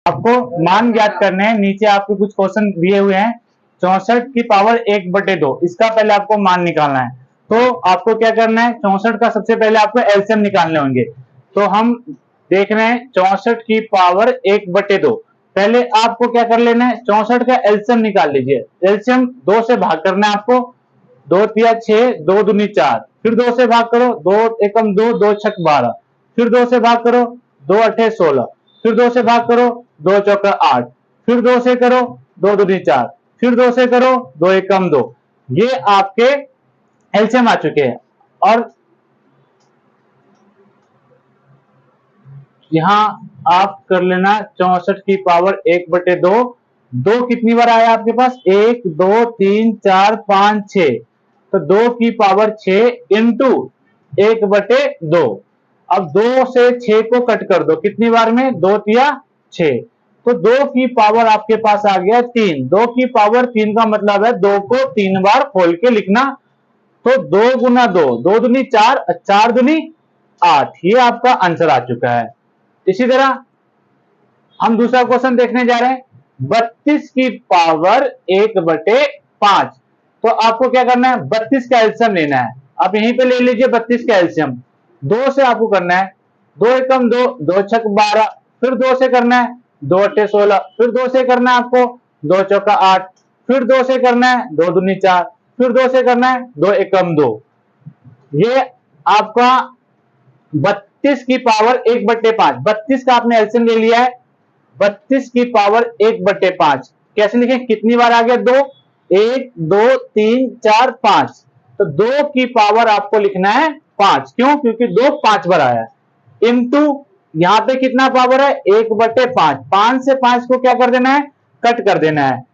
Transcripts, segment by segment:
आपको मान ज्ञात करने हैं। नीचे आपके कुछ क्वेश्चन दिए हुए हैं। 64 की पावर 1/2, इसका पहले आपको मान निकालना है। तो आपको क्या करना है, 64 का सबसे पहले आपको एलसीएम निकालने होंगे। तो हम देख रहे हैं 64 की पावर 1/2। पहले आपको क्या कर लेना है, 64 का एलसीएम निकाल लीजिए। एलसीएम 2 से भाग करना है आपको। 2 तिया 6, 2 दूनी 4, फिर 2 से भाग करो, 2 एकम 2, 2 छक 12, फिर 2 से भाग करो, 2 अठे 16, फिर 2 से भाग करो, 2 चौका 8, फिर 2 से करो, 2 दूनी 4, फिर 2 से करो, 2 एकम 2। ये आपके एलसीएम आ चुके हैं। और यहां आप कर लेना 64 की पावर 1/2। 2 कितनी बार आया आपके पास, 1 2 3 4 5 6, तो 2 की पावर 6 इंटू 1/2। अब 2 से 6 को कट कर दो, कितनी बार में, 2 तिया 6, तो 2 की पावर आपके पास आ गया 3। 2 की पावर 3 का मतलब है 2 को 3 बार खोल के लिखना। तो 2 गुना 2, 2 दूनी 4, 4 दूनी 8, ये आपका आंसर आ चुका है। इसी तरह हम दूसरा क्वेश्चन देखने जा रहे हैं, 32 की पावर 1/5। तो आपको क्या करना है, 32 का एलसीएम लेना है। आप यहीं पे ले लीजिए 32 का एलसीएम। 2 से आपको करना है, 2 एकम 2, 2 छक 12, फिर 2 से करना है, 2 अठे 16, फिर 2 से करना है आपको, 2 चौका 8, फिर 2 से करना है, 2 दूनी 4, फिर 2 से करना है, 2 एकम 2। ये आपका 32 की पावर 1/5। 32 का आपने एलसीएम ले लिया है। 32 की पावर 1/5 कैसे लिखें, कितनी बार आ गया, 2, 1 2 3 4 5, तो 2 की पावर आपको लिखना है 5। क्यों, क्योंकि 2 5 बार आया। इनटू यहां पे कितना पावर है, 1/5। 5 से 5 को क्या कर देना है, कट कर देना है,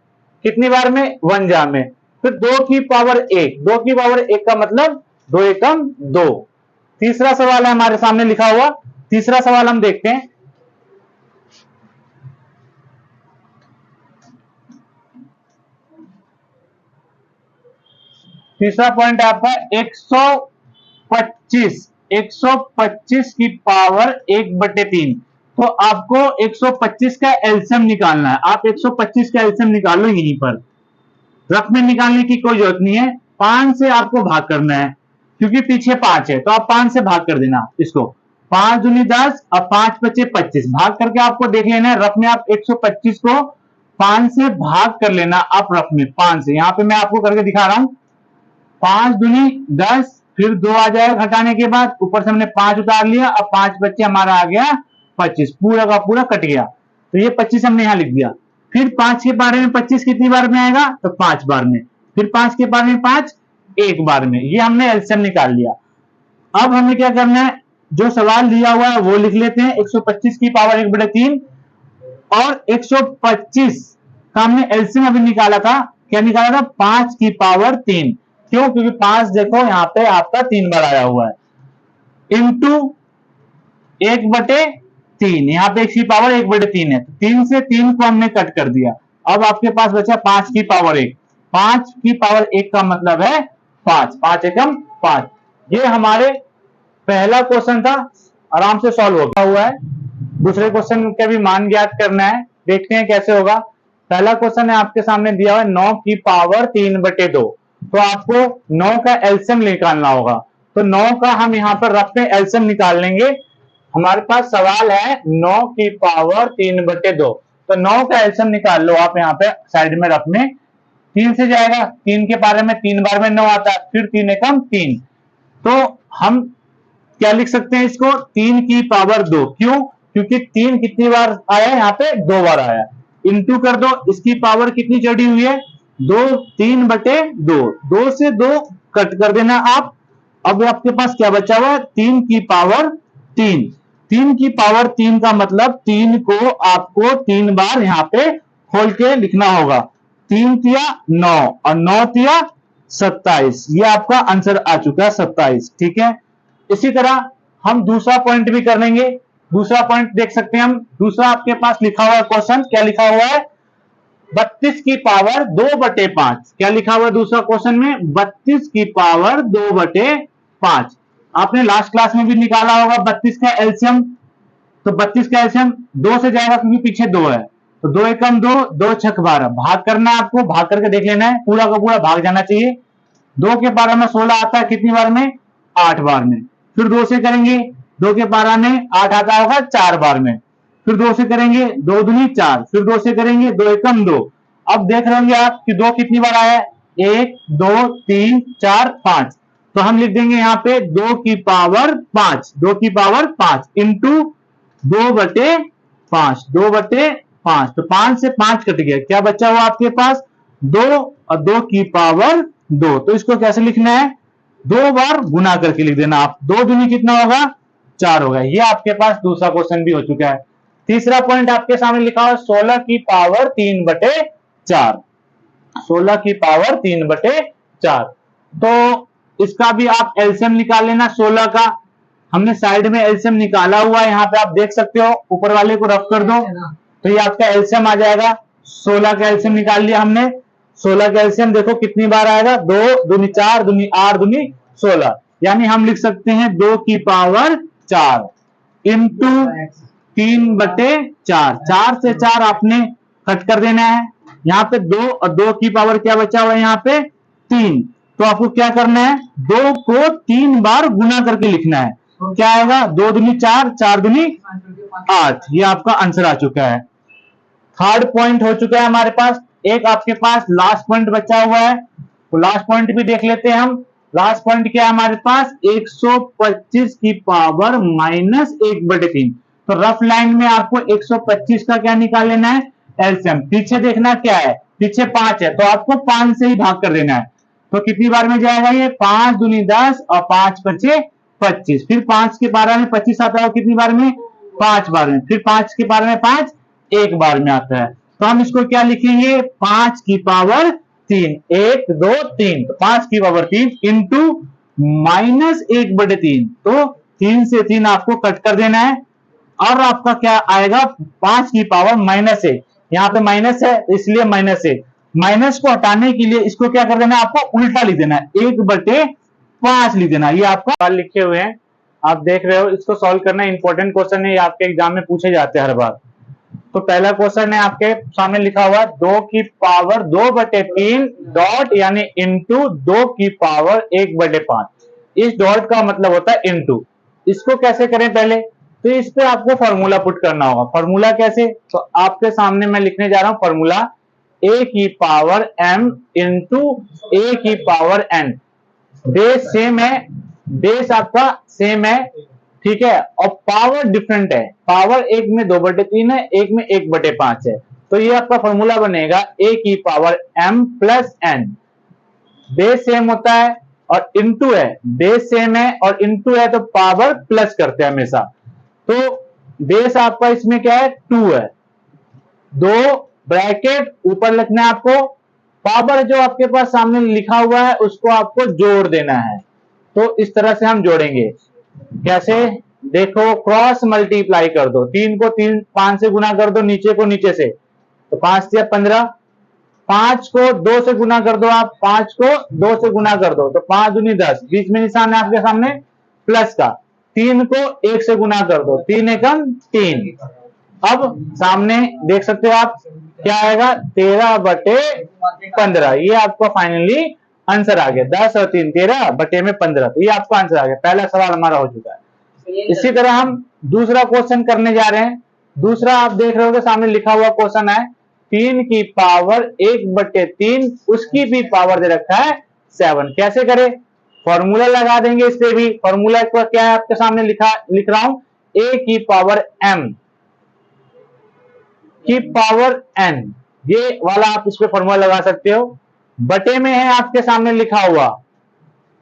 कितनी बार में, 1 जा में। फिर 2 की पावर 1, 2 की पावर 1 का मतलब 2 एकम 2। तीसरा सवाल है हमारे सामने लिखा हुआ। तीसरा सवाल हम देखते हैं। तीसरा पॉइंट आपका 125 की पावर 1/3। तो आपको 125 का एलसीएम निकालना है। आप 125 का एलसीएम निकालो यहीं पर, रफ में निकालने की कोई जरूरत नहीं है। 5 से आपको भाग करना है, क्योंकि पीछे 5 है, तो आप 5 से भाग कर देना इसको। 5 दूनी 10 और 5 बचे 25, भाग करके आपको देख लेना है। रफ में आप 125 को 5 से भाग कर लेना, आप रफ में 5 से। यहां पे मैं आपको करके दिखा रहा हूं। 5 दूनी 10, फिर 2 आ जाएगा घटाने के बाद, ऊपर से हमने 5 उतार लिया, अब 5 बच्चे हमारा आ गया 25, पूरा का पूरा कट गया। तो ये 25 हमने यहां लिख दिया। फिर 5 के बारे में 25 कितनी बार में आएगा, तो 5 बार में। फिर 5 के बारे में 5 एक बार में। ये हमने एलसीएम निकाल लिया। अब हमें क्या करना है, जो सवाल दिया हुआ है वो लिख लेते हैं। 125 की पावर 1/3 और 125 का हमने एलसीएम अभी निकाला था। क्या निकाला था, 5 की पावर 3। क्यों, क्योंकि 5 देखो यहां पे आपका 3 बार आया हुआ है, इंटू 1/3। यहां पे 1 की पावर 1/3 है, 3 से 3 को हमने कट कर दिया। अब आपके पास बचा 5 की पावर 1। 5 की पावर 1 का मतलब है 5, 5 एकम 5। ये हमारे पहला क्वेश्चन था, आराम से सॉल्व हो गया हुआ है। दूसरे क्वेश्चन का भी मान ज्ञात करना है, देखते हैं कैसे होगा। पहला क्वेश्चन है आपके सामने दिया हुआ है 9 की पावर 3/2। तो आपको 9 का एलसीएम निकालना होगा। तो 9 का हम यहाँ पर रफ में एलसीएम निकाल लेंगे। हमारे पास सवाल है 9 की पावर 3/2, तो 9 का एलसीएम निकाल लो आप यहाँ पे साइड में रफ में। 3 से जाएगा, 3 के बारे में 3 बार में 9 आता है, फिर 3 एकम 3। तो हम क्या लिख सकते हैं इसको, 3 की पावर 2। क्यों, क्योंकि 3 कितनी बार आया, यहाँ पे 2 बार आया। इंटू कर दो, इसकी पावर कितनी चढ़ी हुई है, 2, 3/2। 2 से 2 कट कर देना आप। अब आपके पास क्या बचा हुआ है, 3 की पावर 3। 3 की पावर 3 का मतलब 3 को आपको 3 बार यहाँ पे खोल के लिखना होगा। 3 तिया 9 और 9 तिया 27। ये आपका आंसर आ चुका है 27। ठीक है, इसी तरह हम दूसरा पॉइंट भी कर लेंगे। दूसरा पॉइंट देख सकते हैं हम। दूसरा आपके पास लिखा हुआ है क्वेश्चन, क्या लिखा हुआ है, 32 की पावर 2/5। क्या लिखा हुआ है दूसरा क्वेश्चन में, 32 की पावर 2/5। आपने लास्ट क्लास में भी निकाला होगा 32 का एलसीएम। तो 32 का एलसीएम 2 से जाएगा क्योंकि पीछे 2 है, तो 2 एकम 2, 2 छक 12, भाग करना है आपको, भाग करके देख लेना है, पूरा का पूरा भाग जाना चाहिए। 2 के पारा में 16 आता है कितनी बार में? 8 बार में। फिर 2 से करेंगे, 2 के पारा में 8 आता होगा 4 बार में। फिर 2 से करेंगे, 2 दूनी 4, फिर 2 से करेंगे, 2 एकम 2। अब देख रहे होंगे आप कि 2 कितनी बार आया है? 1 2 3 4 5, तो हम लिख देंगे यहाँ पे 2 की पावर 5, 2 की पावर 5 इंटू 2/5, 2/5, तो 5 से 5 कट गया, क्या बचा हुआ आपके पास? 2 और 2 की पावर 2। तो इसको कैसे लिखना है? 2 बार गुना करके लिख देना आप। 2 दूनी कितना होगा? 4 होगा। ये आपके पास दूसरा क्वेश्चन भी हो चुका है। तीसरा पॉइंट आपके सामने लिखा हुआ 16 की पावर 3/4, 16 की पावर 3/4। तो इसका भी आप एलसीएम निकाल लेना 16 का। हमने साइड में एलसीएम निकाला हुआ है, यहाँ पे आप देख सकते हो, ऊपर वाले को रफ कर दो तो ये आपका एलसीएम आ जाएगा। 16 का एलसीएम निकाल लिया हमने। 16 का एलसीएम देखो कितनी बार आएगा? 2 दूनी 4 दूनी 8 दूनी 16, यानी हम लिख सकते हैं 2 की पावर 4 इंटू 3/4। 4 से 4 आपने कट कर देना है। यहाँ पे 2 और 2 की पावर क्या बचा हुआ है? यहाँ पे 3। तो आपको क्या करना है? 2 को 3 बार गुना करके लिखना है। क्या आएगा? 2 दूनी 4, 4 दूनी 8। ये आपका आंसर आ चुका है। थर्ड पॉइंट हो चुका है हमारे पास। एक आपके पास लास्ट पॉइंट बचा हुआ है, तो लास्ट पॉइंट भी देख लेते हैं हम। लास्ट पॉइंट क्या है हमारे पास? 125 की पावर -1/3। तो रफ लाइन में आपको 125 का क्या निकाल लेना है? एलसीएम। पीछे देखना क्या है? पीछे 5 है, तो आपको 5 से ही भाग कर देना है। तो कितनी बार में जाएगा ये? 5 दूनी 10 और 5 5 25। फिर 5 के पारा में 25 आता है कितनी बार में? 5 बार में। फिर 5 के पारा में 5 एक बार में आता है। तो हम इसको क्या लिखेंगे? 5 की पावर 3, 1 2 3, तो 5 की पावर 3 इंटू -1/3। तो 3 से 3 आपको कट कर देना है और आपका क्या आएगा? 5 की पावर -1। यहाँ पे माइनस है इसलिए -1। माइनस को हटाने के लिए इसको क्या कर देना है? आपको उल्टा लिख देना है, 1/5 लिख देना। ये आपका लिखे हुए हैं, आप देख रहे हो। इसको सॉल्व करना इंपॉर्टेंट क्वेश्चन है, ये आपके एग्जाम में पूछे जाते हैं हर बार। तो पहला क्वेश्चन है आपके सामने लिखा हुआ 2 की पावर 2/3 डॉट यानी इंटू 2 की पावर 1/5। इस डॉट का मतलब होता है इंटू। इसको कैसे करें? पहले तो इस पे आपको फॉर्मूला पुट करना होगा। फॉर्मूला कैसे? तो आपके सामने मैं लिखने जा रहा हूं फॉर्मूला a की पावर m इंटू a की पावर n। बेस सेम है, बेस आपका सेम है, ठीक है, और पावर डिफरेंट है। पावर एक में 2/3 है, एक में 1/5 है। तो ये आपका फॉर्मूला बनेगा a की power m plus n। Base same होता है और इंटू है, बेस सेम है और इंटू है तो पावर प्लस करते हैं हमेशा। तो बेस आपका इसमें क्या है? 2 है। 2 ब्रैकेट ऊपर लिखना है आपको, पावर जो आपके पास सामने लिखा हुआ है उसको आपको जोड़ देना है। तो इस तरह से हम जोड़ेंगे। कैसे? देखो, क्रॉस मल्टीप्लाई कर दो। 3 को 5 से गुना कर दो, नीचे को नीचे से, तो 5 से 15। 5 को 2 से गुना कर दो, आप 5 को 2 से गुना कर दो, तो 5 दूनी 10। बीच में निशान है आपके सामने प्लस का। 3 को 1 से गुना कर दो, 3 एकम 3। अब सामने देख सकते हो आप क्या आएगा? 13/15। ये आपका फाइनली आंसर आ गया। 10 और 3 13/15। तो ये आपका आंसर आ गया। पहला सवाल हमारा हो चुका है। इसी तरह हम दूसरा क्वेश्चन करने जा रहे हैं। दूसरा आप देख रहे हो सामने लिखा हुआ क्वेश्चन है 3 की पावर 1/3, उसकी भी पावर दे रखा है 7। कैसे करें? फॉर्मूला लगा देंगे इस पे भी। फॉर्मूला क्या है आपके सामने लिख रहा हूं, a की पावर m की पावर n। ये वाला आप इस पे फॉर्मूला लगा सकते हो। बटे में है आपके सामने लिखा हुआ,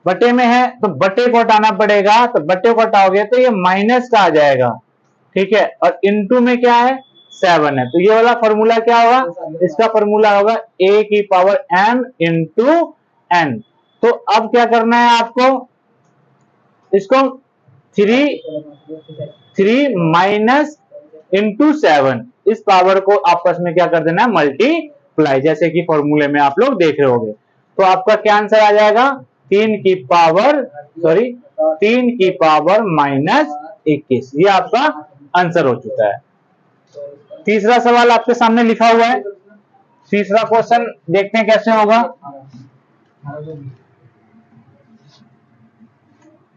बटे में है तो बटे को हटाना पड़ेगा, तो बटे को हटाओगे तो ये माइनस का आ जाएगा, ठीक है। और इनटू में क्या है? 7 है। तो ये वाला फॉर्मूला क्या होगा? इसका फॉर्मूला होगा a की पावर m इंटू n। तो अब क्या करना है आपको? इसको 3 माइनस इंटू 7, इस पावर को आपस में क्या कर देना है? मल्टीप्लाई, जैसे कि फॉर्मूले में आप लोग देख रहे होंगे। तो आपका क्या आंसर आ जाएगा? 3 की पावर -21। ये आपका आंसर हो चुका है। तीसरा सवाल आपके सामने लिखा हुआ है। तीसरा क्वेश्चन देखते हैं कैसे होगा।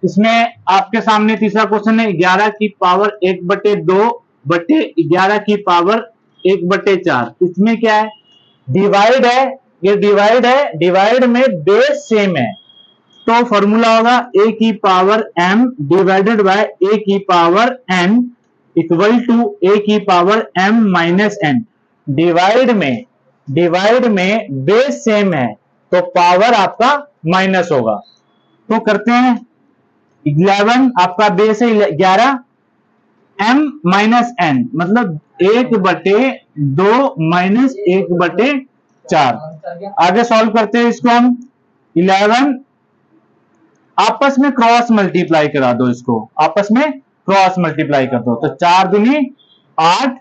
इसमें आपके सामने तीसरा क्वेश्चन है 11 की पावर 1/2/11 की पावर 1/4। इसमें क्या है, डिवाइड है, ये डिवाइड है, डिवाइड में बेस सेम है, तो फॉर्मूला होगा a की power m divided by a की power n equal to a की power m minus n। Divide में बेस सेम है तो पावर आपका माइनस होगा। तो करते हैं, 11 आपका बेस है 11, m माइनस n मतलब 1/2 माइनस 1/4। आगे सॉल्व करते हैं इसको हम। 11 आपस में क्रॉस मल्टीप्लाई करा दो, इसको आपस में क्रॉस मल्टीप्लाई कर दो, तो 4 दूनी 8,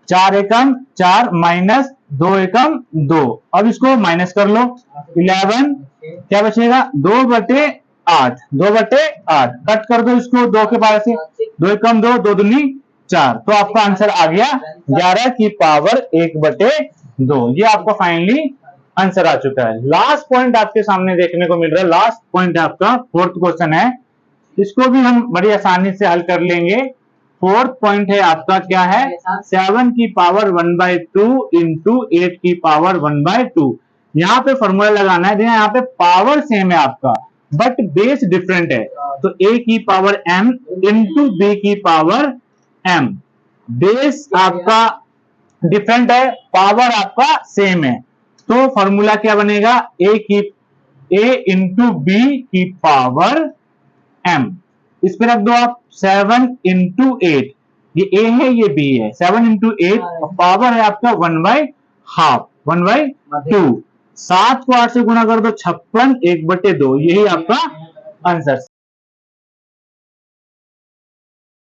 4 एकम 4 माइनस 2 एकम 2। अब इसको माइनस कर लो, 11 क्या बचेगा 2/8, 2/8 कट कर दो इसको 2 के पावर से, 2 एकम 2, 2 दूनी 4। तो आपका आंसर आ गया 11 की पावर 1/2। ये आपका फाइनली आंसर आ चुका है। लास्ट पॉइंट आपके सामने देखने को मिल रहा है, लास्ट पॉइंट आपका फोर्थ क्वेश्चन है। इसको भी हम बड़ी आसानी से हल कर लेंगे। फोर्थ पॉइंट है आपका क्या है, 7 की पावर 1/2 इंटू 8 की पावर 1/2। यहाँ पे फॉर्मूला लगाना है, यहाँ पे पावर सेम है आपका बट बेस डिफरेंट है, तो a की पावर m इंटू b की पावर m। बेस आपका डिफरेंट है, पावर आपका सेम है, तो फॉर्मूला क्या बनेगा, a इंटू बी की पावर m। इस पे रख दो आप 7 इंटू 8, ये a है ये b है, 7 इंटू 8 पावर है आपका 1/2, 1/2। 7 को 8 से गुणा कर दो 56, 1/2, यही आपका आंसर।